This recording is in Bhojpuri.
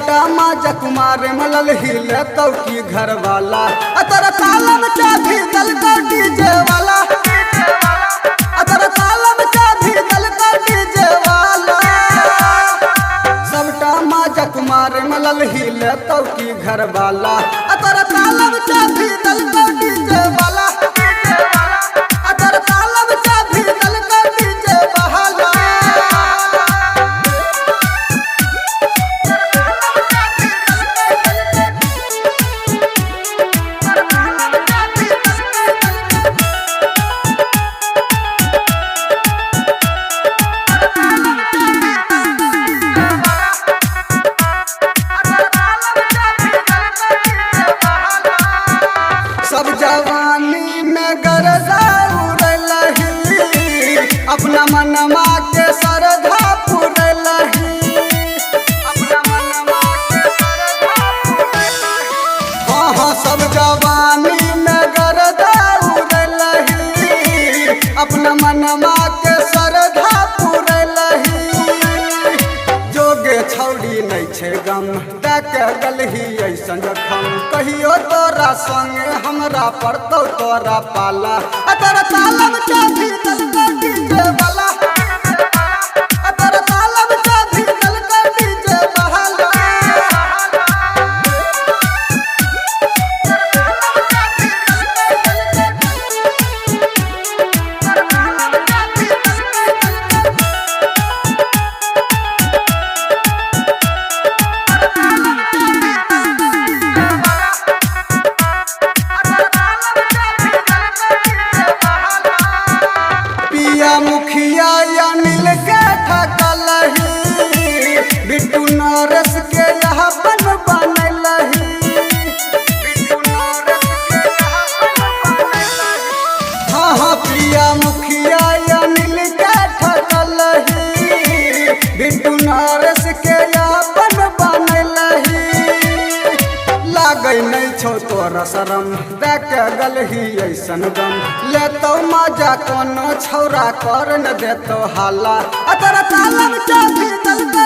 सबटा माजा कुमार मलल हिले तो की घर वाला अतर तालम चाभी दल का डीजे वाला अतर तालम चाभी दल का डीजे वाला सबटा माजा कुमार मलल हिले तो की घर वाला अतर तालम चाभी दल का डीजे वाला अतर तालम चाभी दल का डीजे वाला सब जवानी में गरजा उड़लही अपना मनमा के सरधा पुरलही अपना मनमा के सरधा पुरलही हाँ सब जवानी में गरजा उड़लही अपना मनमा के सरधा पुरलही जोगे छौड़ी नहीं छे गम देखे गलही ऐसन जखम कहियो तोरा संगे हमरा पड़तौ तोरा पाला अतर तालम चाभी दल का डीजे वाला अतर तालम चाभी दल का डीजे वाला मुखिया या नील के ठकलही बिट्टू नरेश के यहाँ बन बनलही हाँ प्रिया मुखिया या नील के ठकलही बिट्टू नरेश के यहाँ बन बनलही लागै नहीं छो तोरा शरम देखे गलही ऐसन गम लेतो मजा कोनो छौरा कर न देतो हाला अतर तालम चाभी दल का